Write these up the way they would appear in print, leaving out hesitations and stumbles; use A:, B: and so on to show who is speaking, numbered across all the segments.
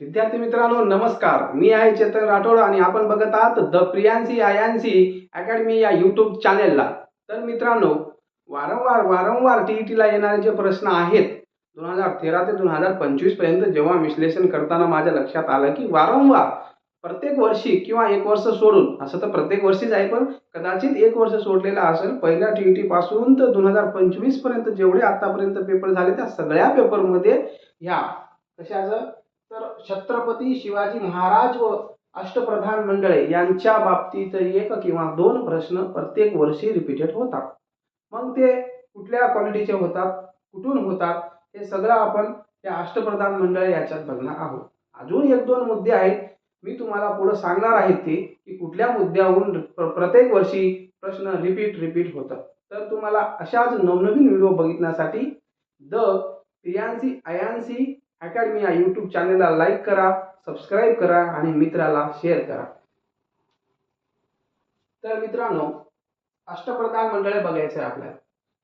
A: विद्यार्थी मित्रांनो नमस्कार. मी आहे चेतन राठोड आणि आपण बघत आहात द प्रियांसी आयांसी अकॅडमी या यूट्यूब चॅनेलला. तर मित्रांनो, वारंवार टीईटीला येणारे जे प्रश्न आहेत 2013 ते 2025 पर्यंत जेव्हा विश्लेषण करताना माझ्या लक्षात आलं की वारंवार प्रत्येक वर्षी किंवा एक वर्ष सोडून, असं तर प्रत्येक वर्षीच आहे पण कदाचित एक वर्ष सोडलेला असेल, पहिल्या टीईटी पासून तर 2025 पर्यंत जेवढे आतापर्यंत पेपर झाले त्या सगळ्या पेपरमध्ये ह्या कशाचं तर छत्रपती शिवाजी महाराज व अष्टप्रधान मंडळे यांच्या बाबतीत एक किंवा दोन प्रश्न प्रत्येक वर्षी रिपीटेड होतात. मग ते कुठल्या क्वालिटीचे होतात, कुठून होतात, हे सगळं आपण त्या अष्टप्रधान मंडळे याच्यात बघणार आहोत. अजून एक दोन मुद्दे आहेत, मी तुम्हाला पुढे सांगणार आहे ते की कुठल्या मुद्द्यावरून प्रत्येक वर्षी प्रश्न रिपीट होतात. तर तुम्हाला अशाच नवनवीन व्हिडिओ बघण्यासाठी द प्रियांसी आयांसी अकॅडमी या यूट्यूब चॅनलला लाईक करा, सबस्क्राईब करा आणि मित्राला शेअर करा. तर मित्रांनो, अष्टप्रधान मंडळे बघायचे आपल्याला.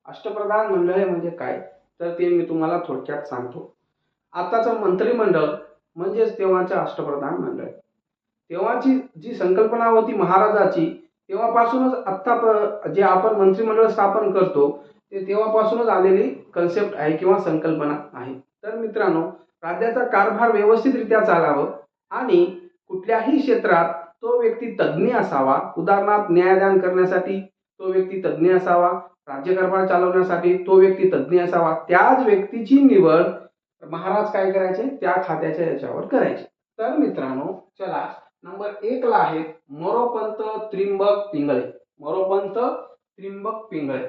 A: अष्टप्रधान मंडळे म्हणजे काय तर ते मी तुम्हाला थोडक्यात सांगतो. आताचं मंत्रिमंडळ म्हणजेच तेव्हाचं अष्टप्रधान मंडळ. तेव्हाची जी संकल्पना होती महाराजाची, तेव्हापासूनच आत्ता जे आपण मंत्रिमंडळ स्थापन करतो ते तेव्हापासूनच आलेली कन्सेप्ट आहे किंवा संकल्पना आहे. तर मित्रांनो, राज्याचा कारभार व्यवस्थितरित्या चालावं आणि कुठल्याही क्षेत्रात तो व्यक्ती तज्ज्ञ असावा. उदाहरणार्थ न्यायदान करण्यासाठी तो व्यक्ती तज्ज्ञ असावा, राज्यकारभार चालवण्यासाठी तो व्यक्ती तज्ज्ञ असावा. त्याच व्यक्तीची निवड महाराज काय करायचे, त्या खात्याच्या याच्यावर करायचे. तर मित्रांनो, चला नंबर 1 ला आहे मोरोपंत त्रिंबक पिंगळे. मोरोपंत त्रिंबक पिंगळे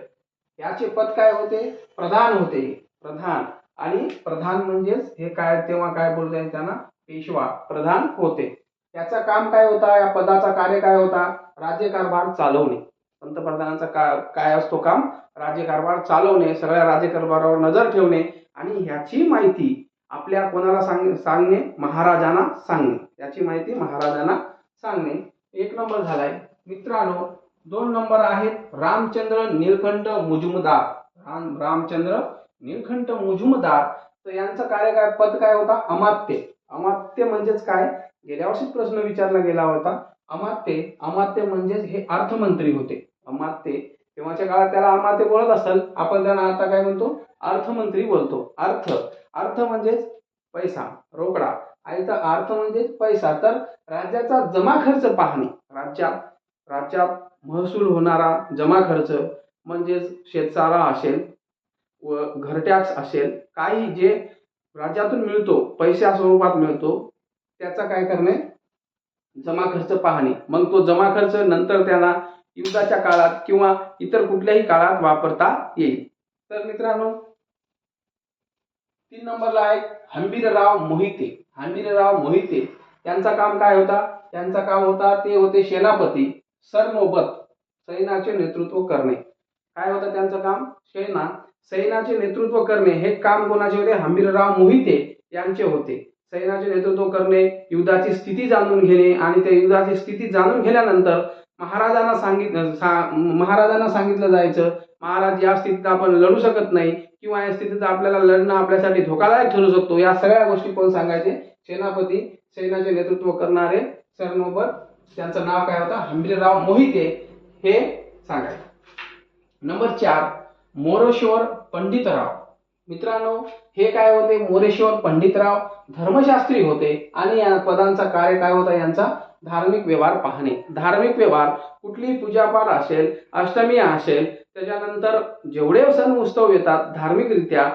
A: याचे पद काय होते, प्रधान होते. प्रधान आणि प्रधान म्हणजेच हे काय, तेव्हा काय बोलता त्यांना पेशवा प्रधान होते. त्याचं काम काय होता, या पदाचा कार्य काय होता, राज्यकारभार चालवणे. पंतप्रधानाचा काय असतो काम, राज्यकारभार चालवणे, सगळ्या राज्यकारभारावर नजर ठेवणे आणि ह्याची माहिती आपल्या कोणाला सांगणे, महाराजांना सांगणे. याची माहिती महाराजांना सांगणे. 1 नंबर झालाय. मित्रांनो, 2 नंबर आहेत रामचंद्र नीलकंठ मुजुमदार. रामचंद्र नीलकंठ मुजुमदार. तर यांचं कार्य काय, पद काय होता, अमात्य. अमात्य म्हणजेच काय, गेल्या वर्षी प्रश्न विचारला गेला होता. अमात्य म्हणजेच हे अर्थमंत्री होते. अमात्य तेव्हाच्या काळात त्याला अमात्य बोलत असेल, आपण त्यांना आता काय म्हणतो, अर्थमंत्री बोलतो. अर्थ म्हणजेच पैसा, रोकडा. आयचा अर्थ म्हणजेच पैसा. तर राज्याचा जमा खर्च पाहणे. राज्यात महसूल होणारा जमा खर्च म्हणजेच शेतसारा असेल व घर टॅक्स असेल, काही जे राज्यातून मिळतो, पैशा स्वरूपात मिळतो, त्याचा काय करणे, जमा खर्च पाहणे. मग तो जमा खर्च नंतर त्यांना युद्धाच्या काळात किंवा इतर कुठल्याही काळात वापरता येईल. तर मित्रांनो, 3 नंबरला आहे हंबीरराव मोहिते. हंबीरराव मोहिते यांचा काम काय होता, त्यांचा काम होता ते होते सेनापती. सरनोबत सैन्याचे नेतृत्व करणे. काय होतं त्यांचं काम, सैन्याचे नेतृत्व करणे. हे काम कोणाचे होते, हंबीरराव मोहिते यांचे होते. सैन्याचे नेतृत्व करणे, युद्धाची स्थिती जाणून घेणे आणि त्या युद्धाची स्थिती जाणून घेतल्यानंतर महाराजांना सांगितलं जायचं, महाराज या स्थितीत आपण लढू शकत नाही किंवा या स्थितीत आपल्याला लढणं आपल्यासाठी धोकादायक ठरू शकतो. या सगळ्या गोष्टी कोण सांगायचे, सेनापती, सैन्याचे नेतृत्व करणारे सरनोबत. त्यांचं नाव काय होतं, हंबीरराव मोहिते, हे सांगायचे. नंबर 4 मोरेश्वर पंडितराव. मित्रांनो, हे काय होते, मोरेश्वर पंडितराव धर्मशास्त्री होते आणि या पदांचा कार्य काय होता, यांचा धार्मिक व्यवहार पाहणे. धार्मिक व्यवहार, कुठली पूजापाठ असेल, अष्टमी असेल, त्याच्यानंतर जेवढे सण उत्सव येतात धार्मिकरित्या,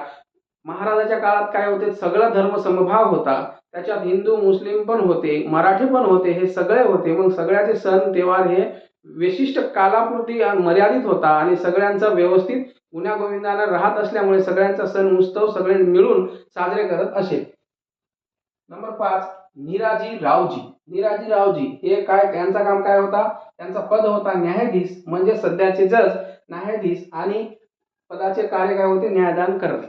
A: महाराजाच्या काळात काय होते, सगळा धर्म समभाव होता. त्याच्यात हिंदू मुस्लिम पण होते, मराठी पण होते, हे सगळे होते. मग सगळ्याचे सण तेव्हार हे विशिष्ट कालापुरती मर्यादित होता आणि सगळ्यांचा व्यवस्थित गुण्यागोविंदाने राहत असल्यामुळे सगळ्यांचा सण उत्सव सगळे मिळून साजरे करत असेल. नंबर 5 निराजी रावजी. निराजी रावजी हे काय, यांचं काम काय होता, त्यांचा पद होता न्यायाधीश, म्हणजे सध्याचे जज न्यायाधीश, आणि पदाचे कार्य काय होते, न्यायदान करणे.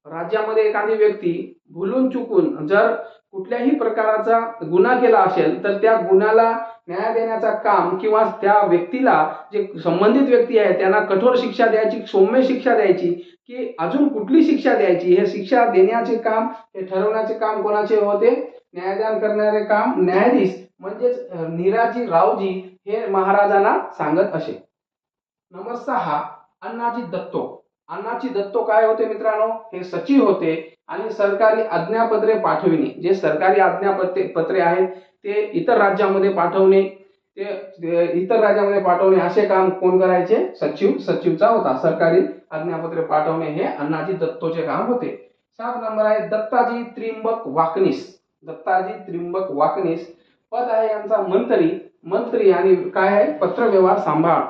A: राज्यामध्ये एखादी व्यक्ती भुलून चुकून जर कुठल्याही प्रकारचा गुन्हा केला असेल तर त्या गुन्ह्याला न्याय देण्याचा काम किंवा त्या व्यक्तीला, जे संबंधित व्यक्ती आहे त्यांना कठोर शिक्षा द्यायची, सौम्य शिक्षा द्यायची की अजून कुठली शिक्षा द्यायची, हे शिक्षा देण्याचे काम, हे ठरवण्याचे काम कोणाचे होते? न्यायदान करणारे काम न्यायाधीश म्हणजेच निराजी रावजी हे महाराजांना सांगत असे. नंबर 6, अण्णाजी दत्तो. अण्णाजी दत्तो काय होते मित्रांनो? हे सचिव होते आणि सरकारी आज्ञापत्रे पाठविणे, जे सरकारी आज्ञापत्रे आहेत ते इतर राज्यामध्ये पाठवणे, इतर राज्यामध्ये पाठवणे असे काम कोण करायचे? सचिवचा होता. सरकारी आज्ञापत्रे पाठवणे हे अण्णाजी दत्तोचे काम होते. 7 नंबर आहे दत्ताजी त्रिंबक वाकनीस. दत्ताजी त्रिंबक वाकनीस पद आहे यांचा मंत्री आणि काय आहे? पत्रव्यवहार सांभाळ.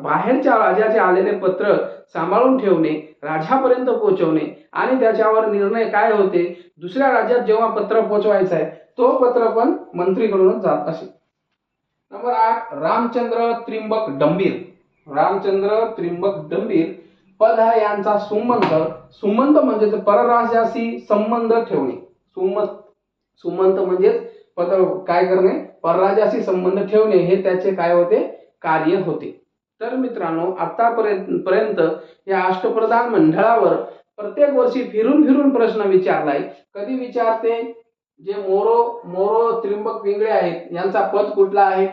A: बाहेरच्या राजाचे आलेले पत्र सांभाळून ठेवणे, राजापर्यंत पोहोचवणे आणि त्याच्यावर निर्णय काय होते, दुसऱ्या राज्यात जेव्हा पत्र पोहोचवायचं आहे तो पत्र पण मंत्रीकडूनच जात असे. नंबर 8, रामचंद्र त्रिंबक डंबीर. रामचंद्र त्रिंबक डंबीर पद आहे यांचा सुमंत म्हणजे परराज्याशी संबंध ठेवणे. सुमंत म्हणजे पद काय करणे? परराज्याशी संबंध ठेवणे हे त्याचे काय होते? कार्य होते. तर मित्रांनो, आतापर्यंत या अष्टप्रधान मंडळावर प्रत्येक वर्षी फिरून प्रश्न विचारलाय. कधी विचारते? जे मोरो त्रिंबक पिंगळे आहेत यांचा पद कुठला आहे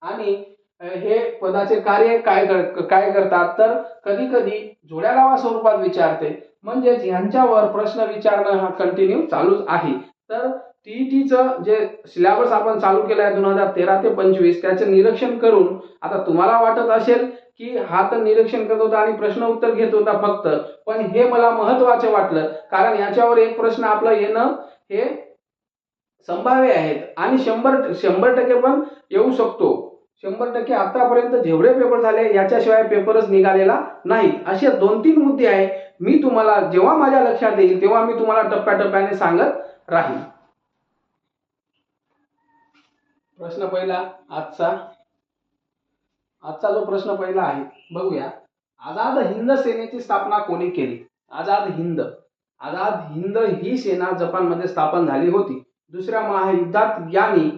A: आणि हे पदाचे कार्य काय करतात, तर कधी कधी जोड्या लावा स्वरूपात विचारते. म्हणजेच यांच्यावर प्रश्न विचारणं हा कंटिन्यू चालूच आहे. तर टीईटीचं जे सिलेबस आपण चालू केलं आहे 2013 ते 25, त्याचं निरीक्षण करून आता तुम्हाला वाटत असेल की हा तर निरीक्षण करत होता आणि प्रश्न उत्तर घेत होता फक्त, पण हे मला महत्वाचे वाटलं कारण याच्यावर एक प्रश्न आपलं येणं हे संभाव्य आहेत आणि 100% पण येऊ शकतो. 100% आतापर्यंत जेवढे पेपर झाले याच्याशिवाय पेपरच निघालेला नाही. असे 2-3 मुद्दे आहे. मी तुम्हाला जेव्हा माझ्या लक्षात येईल तेव्हा मी तुम्हाला टप्प्याटप्प्याने सांगत राहील. प्रश्न पहिला आजचा जो प्रश्न पहिला आहे बघूया. आझाद हिंद सेनेची स्थापना कोणी केली? आझाद हिंद ही सेना जपानमध्ये स्थापन झाली होती. दुसऱ्या महायुद्धात यांनी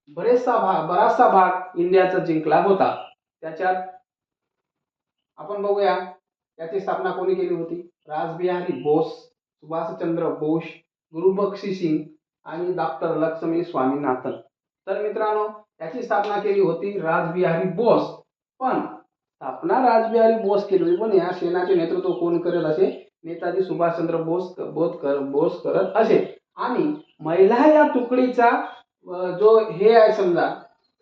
A: बराचसा भाग इंडियाचा जिंकला होता. त्याच्यात आपण बघूया याची स्थापना कोणी केली होती? रासबिहारी बोस, सुभाषचंद्र बोस, गुरुबक्षी आणि डॉक्टर लक्ष्मी स्वामीनाथन. तर मित्रांनो, याची स्थापना केली होती रासबिहारी बोस. पण स्थापना रासबिहारी बोस केली, पण या सेनाचे नेतृत्व कोण करत असे? नेताजी सुभाषचंद्र बोस करत असे. आणि महिला या तुकडीचा जो हे आहे समजा,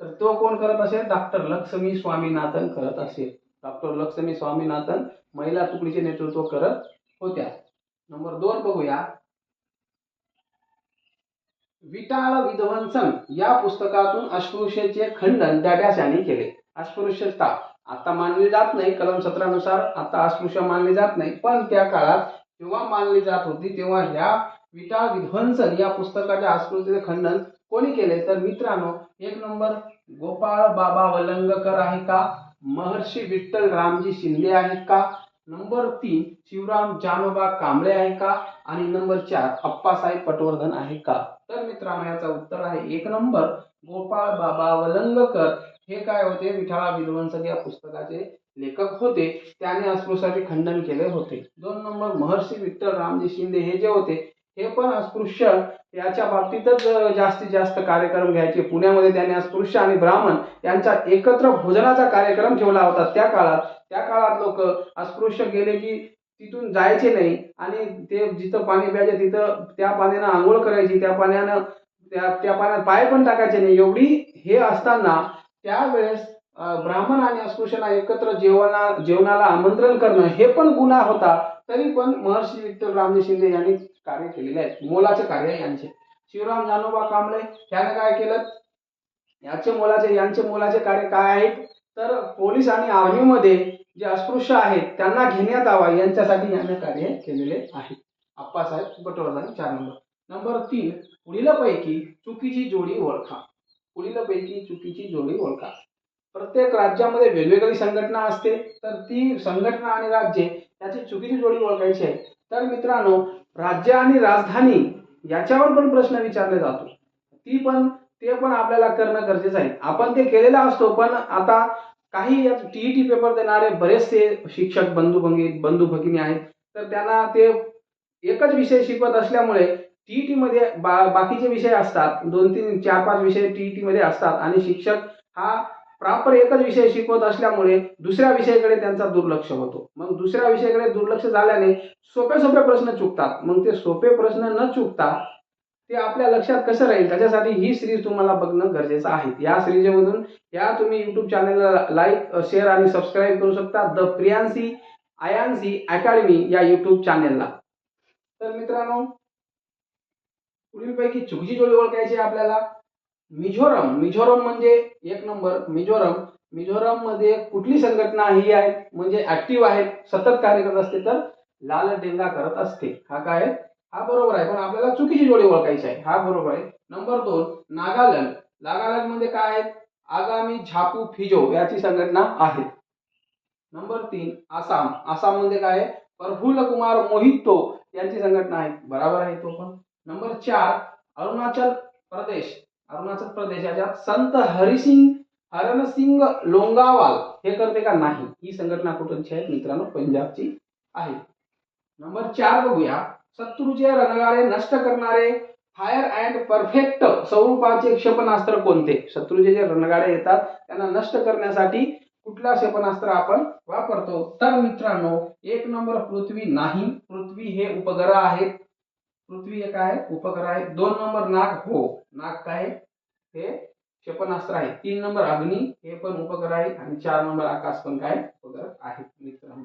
A: तर तो कोण करत असे? डॉक्टर लक्ष्मी स्वामीनाथन करत असे. डॉक्टर लक्ष्मी स्वामीनाथन महिला तुकडीचे नेतृत्व करत होत्या. नंबर 2 बघूया. विटाळ विध्वंसन या पुस्तकातून अस्पृश्यतेचे खंडन यांनी केले. अस्पृश्यता आता मानली जात नाही, कलम 17 नुसार आता अस्पृश्य मानले जात नाही, पण त्या काळात जेव्हा मानली जात होती तेव्हा ह्या विटाळ विध्वंसन या पुस्तकाच्या अस्पृश्यतेचे खंडन कोणी केले? तर मित्रांनो, 1 नंबर गोपाळ बाबा वलंगकर आहे का? महर्षी विठ्ठल रामजी शिंदे आहेत का? नंबर 3 शिवराम जानोबा कांबळे आहे का? आणि नंबर 4 अप्पासाहेब पटवर्धन आहे का? तर मित्रांनो, याचा उत्तर आहे 1 नंबर गोपाळ बाबा वलंगकर. हे काय होते? विठाळा विध्वंसन या पुस्तकाचे लेखक होते. त्याने अस्पृश्याचे खंडन केले होते. 2 नंबर महर्षी विठ्ठल रामजी शिंदे हे जे होते हे पण अस्पृश्य याच्या बाबतीतच जास्तीत जास्त कार्यक्रम घ्यायचे. पुण्यामध्ये त्यांनी अस्पृश्य आणि ब्राह्मण यांचा एकत्र भोजनाचा कार्यक्रम ठेवला होता. त्या काळात लोक अस्पृश्य गेले की तिथून जायचे नाही आणि ते जिथं पाणी प्यायचे तिथं त्या पाण्यानं आंघोळ करायची, त्या पाण्यात पाय पण टाकायचे नाही. एवढी हे असताना त्यावेळेस ब्राह्मण आणि अस्पृश्यांना एकत्र जेवणाला आमंत्रण करणं हे पण गुन्हा होता. तरी पण महर्षी विठ्ठल रामजी शिंदे यांनी कार्य केलेले आहे, मोलाचे कार्य यांचे. शिवराम जानोबा कांबळे याने काय केलं? यांचे मोलाचे कार्य काय आहेत? तर पोलीस आणि आर्मीमध्ये जे अस्पृश्य आहेत त्यांना घेण्यात यावा यांच्यासाठी याने कार्य केलेले आहे. अप्पासाहेब पटवर्धन 4 नंबर. नंबर 3 पुढीलपैकी चुकीची जोडी ओळखा. प्रत्येक राज्यामध्ये वेगवेगळी संघटना असते, तर ती संघटना आणि राज्ये याची चुकीची जोडी ओळखायची आहे. तर मित्रांनो, राज्य आणि राजधानी याच्यावर पण प्रश्न विचारले जातो, ते पण आपल्याला करणं गरजेचं आहे. आपण ते केलेला असतो, पण आता काही टीईटी पेपर देणारे बरेचसे शिक्षक बंधू भगिनी आहेत, तर त्यांना ते एकच विषय शिकवत असल्यामुळे टीईटी मध्ये बाकीचे विषय असतात, 2-3-4-5 विषय टीईटी मध्ये असतात आणि शिक्षक हा प्रॉपर एकच विषय शिकवत असल्यामुळे दुसऱ्या विषयाकडे त्यांचा दुर्लक्ष होतो. मग दुसऱ्या विषयाकडे दुर्लक्ष झाल्याने सोपे सोपे प्रश्न चुकतात. मग ते सोपे प्रश्न न चुकता ते आपल्या लक्षात कसं राहील, त्याच्यासाठी ही सिरीज तुम्हाला बघणं गरजेचं आहे. या सिरीजमधून या तुम्ही युट्यूब चॅनलला लाईक, शेअर आणि सबस्क्राईब करू शकता, द प्रियांसी आयांसी अकॅडमी या युट्यूब चॅनलला. तर मित्रांनो, पुढीलपैकी चुकीची जोडी ओळखायची आपल्याला. मिझोरम म्हणजे एक नंबर मिझोरम मध्ये कुठली संघटना ही आहे म्हणजे ऍक्टिव्ह आहे, सतत कार्य करत असते, तर लाल डेंगा करत असते. हा काय हा बरोबर आहे, पण आपल्याला चुकीची जोडी ओळखायची आहे. हा बरोबर आहे. नंबर 2 नागालँड मध्ये काय आहे, आगामी झापू फिजो याची संघटना आहे. नंबर 3 आसाम मध्ये काय आहे, प्रफुल्ल कुमार मोहितो यांची संघटना आहे, बरोबर आहे तो पण. नंबर 4 अरुणाचल प्रदेशाच्या संत हरणसिंग लोंगावाल हे करते का नाही, ही संघटना कुठची आहे मित्रांनो, पंजाबची आहे. नंबर 4 बघूया, शत्रूचे रणगाडे नष्ट करणारे फायर अँड परफेक्ट स्वरूपाचे क्षेपणास्त्र कोणते. शत्रूचे जे रणगाडे येतात त्यांना नष्ट करण्यासाठी कुठला क्षेपणास्त्र आपण वापरतो. तर मित्रांनो, एक नंबर पृथ्वी नाही, पृथ्वी हे उपग्रह आहेत, पृथ्वी एक आहे उपग्रह आहे. 2 नंबर नाग काय हे क्षेपणास्त्र आहे. 3 नंबर अग्नी हे पण उपग्रह आहे आणि 4 नंबर आकाश पण काय उपग्रह आहे मित्रांनो.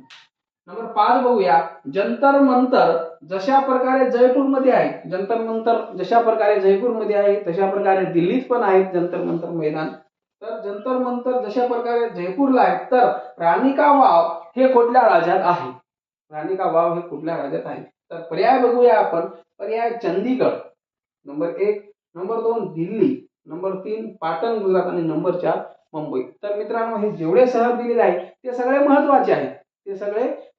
A: नंबर 5 बघूया, जंतर मंतर जशा प्रकारे जयपूरमध्ये आहे, जंतर मंतर जशा प्रकारे जयपूरमध्ये आहे तशा प्रकारे दिल्लीत पण आहेत जंतर मंतर मैदान. तर जंतर मंतर जशा प्रकारे जयपूरला आहे, तर राणी का वाव हे कुठल्या राज्यात आहे, राणी का वाव हे कुठल्या राज्यात आहे. तर पर्याय बघूया आपण. पर्याय Chandigarh number 1, number 2 Delhi, number 3 Patan Gujarat आणि नंबर 4 मुंबई. तर मित्रांनो, हे जेवढे शहर दिलेले आहे ते सगळे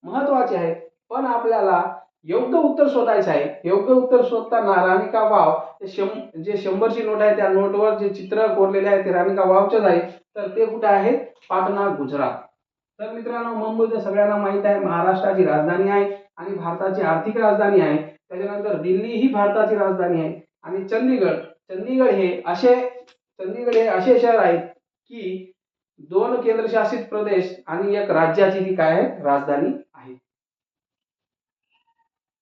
A: महत्वाचे आहेत, पण आपल्याला योग्य उत्तर शोधायचं आहे. योग्य उत्तर शोधताना राणी का वाव जे 100ची नोट आहे त्या नोटवर जे चित्र कोरलेले आहे ते राणी का वावचेच आहे, तर ते कुठे आहे, पाटणा गुजरात. तर मित्रांनो, मुंबई तर सगळ्यांना माहित आहे महाराष्ट्राची राजधानी आहे आणि भारताची आर्थिक राजधानी आहे. त्याच्यानंतर दिल्ली ही भारताची राजधानी आहे आणि चंदीगड हे असे शहर आहेत की 2 केंद्रशासित प्रदेश आणि एक राज्याची ती काय आहे, राजधानी आहे.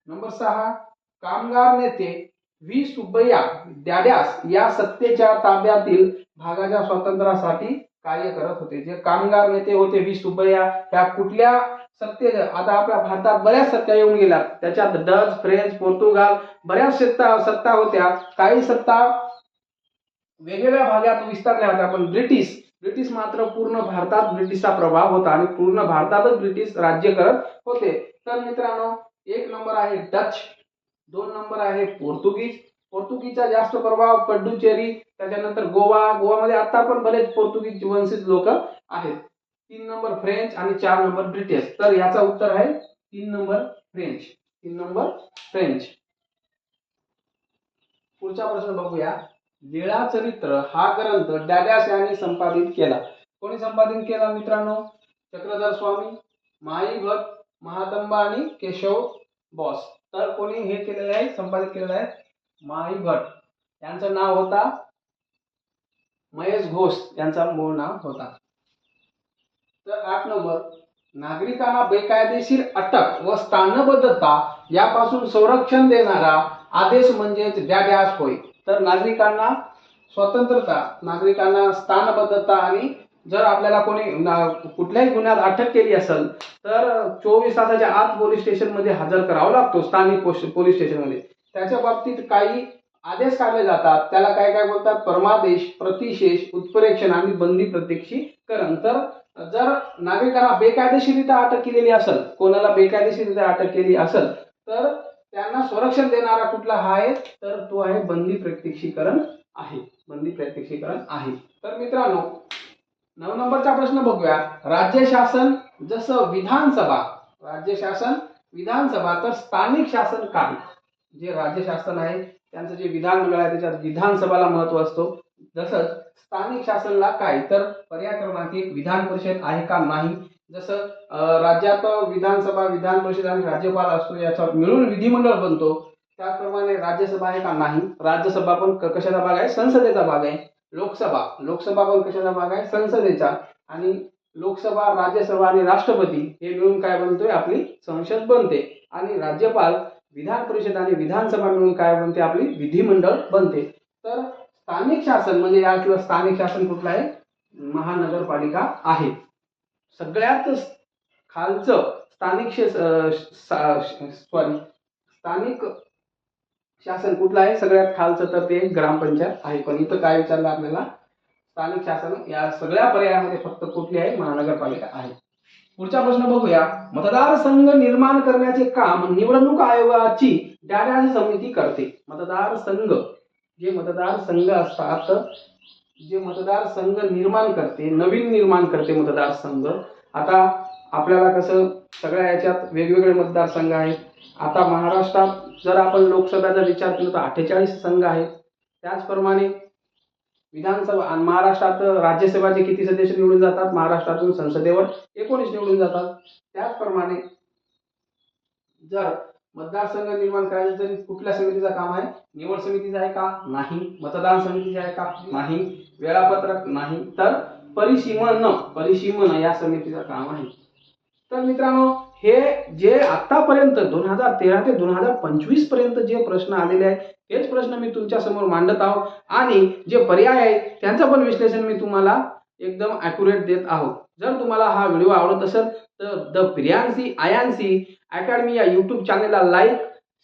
A: नंबर 6 कामगार नेते व्ही सुब्बय्या डॅड्यास या सत्तेच्या ताब्यातील भागाच्या स्वातंत्र्यासाठी कार्य करत होते. जे कामगार नेते होते व्ही सुब्बय्या, त्या कुठल्या सत्ते, आता आपल्या भारतात बऱ्याच सत्ता येऊन गेल्या, त्याच्यात डच, फ्रेंच, पोर्तुगाल बऱ्याच सत्ता होत्या. काही सत्ता वेगवेगळ्या भागात विस्तारल्या होत्या, पण ब्रिटिश मात्र पूर्ण भारतात ब्रिटिशचा प्रभाव होता आणि पूर्ण भारतातच ब्रिटिश राज्य करत होते. तर मित्रांनो, 1 नंबर आहे डच, 2 नंबर आहे पोर्तुगीजचा जास्त प्रभाव पड्डुचेरी, त्याच्यानंतर गोवामध्ये आता पण बरेच पोर्तुगीज वंशिज लोक आहेत. 3 नंबर फ्रेंच आणि 4 नंबर ब्रिटिश. तर याचा उत्तर आहे 3 नंबर फ्रेंच. पुढचा प्रश्न बघूया. लीळाचरित्र हा ग्रंथ डॅडॅस यांनी संपादित केला. कोणी संपादित केला मित्रांनो, चक्रधर स्वामी, माई भट्ट, महातंबा आणि केशव बॉस. तर कोणी हे केलेलं आहे, संपादित केलेलं आहे, माई भट्ट. यांचं नाव होता महेश घोष, यांचा मूळ नाव होता. तर 8 नंबर, नागरिकांना बेकायदेशीर अटक व स्थानबद्धता यापासून संरक्षण देणारा आदेश म्हणजेच डॅडॅस होय. तर नागरिकांना स्वतंत्रता, नागरिकांना स्थानबद्धता आणि जर आपल्याला कोणी कुठल्याही गुन्ह्यात अटक केली असेल तर 24 तासाच्या आत पोलीस स्टेशन मध्ये हजर करावा लागतो, स्थानिक पोलीस स्टेशन मध्ये. त्याच्या बाबतीत काही आदेश काढले जातात, त्याला काय काय बोलतात, परमादेश, प्रतिशेष, उत्प्रेक्षण आणि बंदी प्रत्यक्षीकरण. तर जर नागरिकांना बेकायदेशीरित्या अटक केलेली असेल, कोणाला बेकायदेशीरित्या अटक केली असेल, तर त्यांना संरक्षण देणारा कुठला आहे, तर तो आहे बंदी प्रत्यक्षीकरण आहे. तर मित्रांनो, 9 नंबरचा प्रश्न बघूया. राज्य शासन जसं विधानसभा, राज्य शासन विधानसभा, तर स्थानिक शासन काय? जे राज्य शासन आहे त्यांचं जे विधानमंडळ आहे त्याच्यात विधानसभाला महत्व असतो. जसं स्थानिक शासनला काय? तर पर्याय क्रमांक 1 विधान परिषद आहे का? नाही. जसं राज्यात विधानसभा, विधान परिषद आणि राज्यपाल असतो, याचा मिळून विधिमंडळ बनतो. त्याचप्रमाणे राज्यसभा आहे का? नाही. राज्यसभा पण कशाचा भाग आहे? संसदेचा भाग आहे. लोकसभा, लोकसभा पण कशाचा भाग आहे? संसदेचा. आणि लोकसभा, राज्यसभा आणि राष्ट्रपती हे मिळून काय बनतोय? आपली संसद बनते. आणि राज्यपाल, विधान परिषद आणि विधानसभा मिळून काय बनते? आपली विधिमंडळ बनते. तर स्थानिक शासन म्हणजे यातलं स्थानिक शासन कुठलं आहे? महानगरपालिका आहे. सगळ्यात खालचं स्थानिक शासन कुठलं आहे सगळ्यात खालचं? तर ते ग्रामपंचायत आहे. पण इथं काय विचारलं आपल्याला? स्थानिक शासन या सगळ्या पर्यायामध्ये फक्त कुठली आहे? महानगरपालिका आहे. पुढचा प्रश्न बघूया. मतदारसंघ निर्माण करण्याचे काम निवडणूक आयोगाची डाव्याची समिती करते. मतदारसंघ, जे मतदारसंघ असतात, जे मतदारसंघ निर्माण करते, नवीन निर्माण करते मतदारसंघ. आता आपल्याला कसं सगळ्या याच्यात वेगवेगळे मतदारसंघ आहेत. आता महाराष्ट्रात जर आपण लोकसभेचा विचार केला तर 48 संघ आहेत. त्याचप्रमाणे विधानसभा आणि महाराष्ट्रात राज्यसभाचे किती सदस्य निवडून जातात? महाराष्ट्रातून संसदेवर 19 निवडून जातात. त्याचप्रमाणे जर मतदारसंघ निर्माण करायचं तरी कुठल्या समितीचं काम आहे? निवड समितीचं आहे का? नाही. मतदान समितीचं आहे का? नाही. वेळापत्रक नाही. तर परिसीमन या समितीचं काम आहे. तर मित्रांनो, हे जे आतापर्यंत 2013 ते 2025 पर्यंत जे प्रश्न आलेले आहेत हेच प्रश्न मी तुमच्या समोर मांडत आहो. आणि जे पर्याय आहेत त्यांचं पण विश्लेषण मी तुम्हाला एकदम ॲक्युरेट देत आहोत. जर तुम्हाला हा व्हिडिओ आवडत असेल तर द प्रियांसी आयांसी अकॅडमी या यूट्यूब चॅनलला लाईक,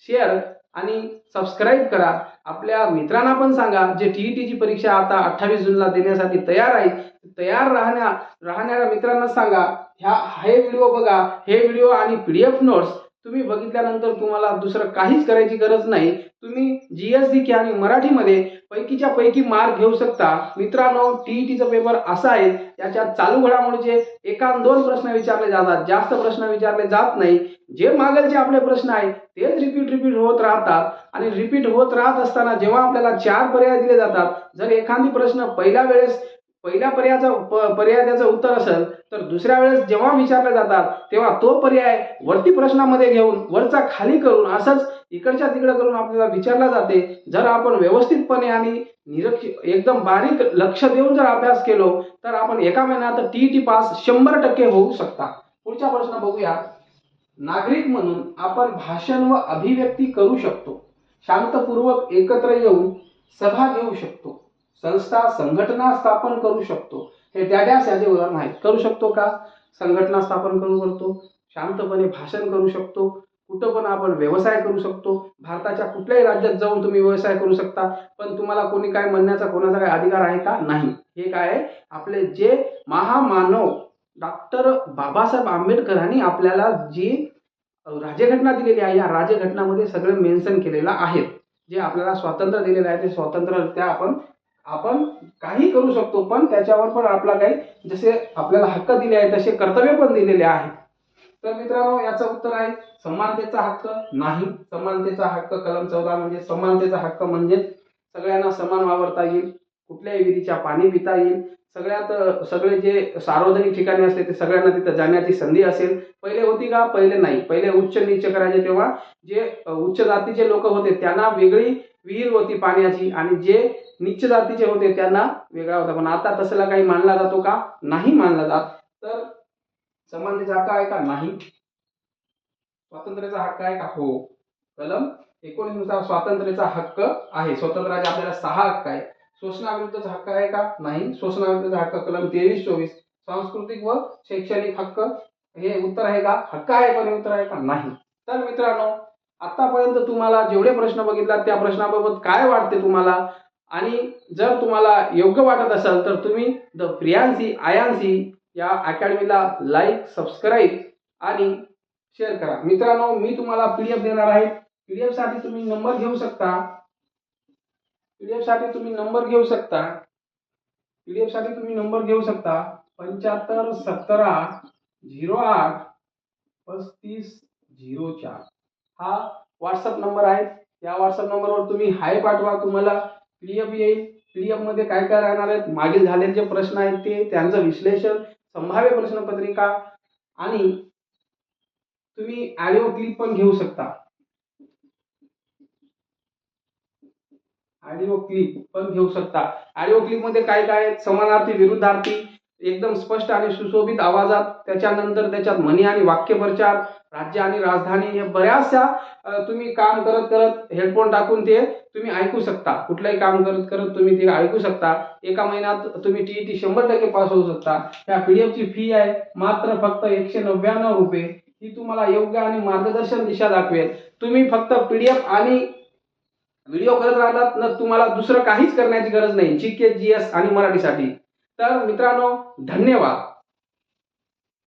A: शेअर आणि सबस्क्राईब करा. आपल्या मित्रांना पण सांगा जे टीईटीची परीक्षा आता 28 जूनला देण्यासाठी तयार आहे, तयार राहणाऱ्या मित्रांना सांगा हे व्हिडिओ बघा. हे व्हिडिओ आणि PDF नोट्स तुम्ही बघितल्यानंतर तुम्हाला दुसरं काहीच करायची गरज नाही. तुम्ही GS आणि मराठीमध्ये पैकीच्या पैकी मार्क घेऊ शकता. मित्रांनो, टीईटीचा पेपर असा आहे याच्यात चालू घडामोडीचे 1-2 प्रश्न विचारले जातात, जास्त प्रश्न विचारले जात नाही. जे मागलचे आपले प्रश्न आहेत तेच रिपीट होत राहतात. आणि रिपीट होत राहत असताना जेव्हा आपल्याला 4 पर्याय दिले जातात, जर एखादी प्रश्न पहिल्या पर्याय त्याचं उत्तर असेल तर दुसऱ्या वेळेस जेव्हा विचारले जातात तेव्हा तो पर्याय वरती प्रश्नामध्ये घेऊन वरचा खाली करून असंच इकडच्या तिकडे करून आपल्याला विचारला जाते. जर आपण व्यवस्थितपणे आणि एकदम बारीक लक्ष देऊन जर अभ्यास केलो तर आपण एका महिन्यात टीईटी पास 100% होऊ शकता. पुढचा प्रश्न बघूया. नागरिक म्हणून आपण भाषण व अभिव्यक्ती करू शकतो. शांतपूर्वक एकत्र येऊन सभा घेऊ शकतो. संस्था संघटना स्थापन करू शकतो. हे डॅडॅस याचे उदाहरण आहे. करू शकतो का? संघटना स्थापन करू शकतो, शांतपणे भाषण करू शकतो, कुठं पण आपण व्यवसाय करू शकतो. भारताच्या कुठल्याही राज्यात जाऊन तुम्ही व्यवसाय करू शकता. पण तुम्हाला कोणी काय म्हणण्याचा कोणाचा काय अधिकार आहे का? नाही. हे काय आहे? आपले जे महामानव डॉक्टर बाबासाहेब आंबेडकरांनी आपल्याला जी राज्यघटना दिलेली आहे या राज्यघटनामध्ये सगळं मेन्शन केलेलं आहे. जे आपल्याला स्वातंत्र्य दिलेलं आहे ते स्वातंत्र्य आपण काही करू शकतो. पण त्याच्यावर पण आपला काही जसे आपल्याला हक्क दिले आहेत तसे कर्तव्य पण दिलेले आहेत. तर मित्रांनो, याचं उत्तर आहे समानतेचा हक्क. नाही. समानतेचा हक्क कलम 14 म्हणजे समानतेचा हक्क म्हणजे सगळ्यांना समान वावरता येईल, कुठल्याही विधीच्या पाणी पिता येईल, सगळे जे सार्वजनिक ठिकाणी असते ते सगळ्यांना तिथं जाण्याची संधी असेल. पहिले होती का? पहिले नाही. पहिले उच्च नीच करायचे तेव्हा जे उच्च जातीचे लोक होते त्यांना वेगळी विहीर होती पाण्याची आणि जे नीच जातीचे होते त्यांना वेगळा होता. पण आता तसला काही मानला जातो का? नाही मानला जात. तर समानतेचा हक्क आहे का? नाही. स्वातंत्र्याचा हक्क आहे का? हो. कलम 19 नुसार स्वातंत्र्याचा हक्क आहे. स्वतंत्राचे आपल्याला 6 हक्क आहेत. शोषणाविरुद्धचा हक्क आहे का? नाही. शोषणाविरुद्धचा हक्क कलम 23-24. सांस्कृतिक व शैक्षणिक हक्क हे उत्तर आहे का? हक्क आहे पण हे उत्तर आहे का? नाही. तर मित्रांनो, आतापर्यंत तुम्हाला जेवढे प्रश्न बघितलात त्या प्रश्नाबाबत काय वाटते तुम्हाला? आणि जर तुम्हाला योग्य वाटत असेल तर तुम्ही द प्रियांसी आयांसी या अकॅडमीला लाईक, सबस्क्राईब आणि शेअर करा. मित्रांनो, मी तुम्हाला PDF देणार आहे. PDF साठी तुम्ही नंबर घेऊ शकता. PDF साठी तुम्ही नंबर घेऊ शकता. 7517083504 हा व्हॉट्सअप नंबर आहे. या व्हॉट्सअप नंबरवर तुम्ही हाय पाठवा. तुम्हाला पीडीएफ येईल. पीडीएफ मध्ये काय काय राहणार आहेत, मागील झालेले जे प्रश्न आहेत ते, त्यांचं विश्लेषण, संभाव्य प्रश्नपत्रिका, आणि तुम्ही ऑडिओ क्लिप पण घेऊ शकता. ऑडिओ क्लिप मध्ये काय काय आहेत, समानार्थी, विरुद्धार्थी, एकदम स्पष्ट आणि सुशोभित आवाजात. त्याच्यानंतर त्याच्यात म्हणी आणि वाक्यप्रचार, राज्य आणि राजधानी, हे बऱ्याचशा तुम्ही काम करत करत हेडफोन टाकून ते तुम्ही ऐकू शकता. कुठलंही काम करत करत तुम्ही ते ऐकू शकता. एका महिन्यात तुम्ही टीईटी 100% पास होऊ शकता. त्या पीडीएफ ची फी आहे मात्र फक्त 199 रुपये. ही तुम्हाला योग्य आणि मार्गदर्शन दिशा दाखवेल. तुम्ही फक्त पीडीएफ आणि व्हिडिओ करत राहिलात ना, तुम्हाला दुसरं काहीच करण्याची गरज नाही. जीके, जीएस आणि मराठीसाठी. तर मित्रांनो, धन्यवाद.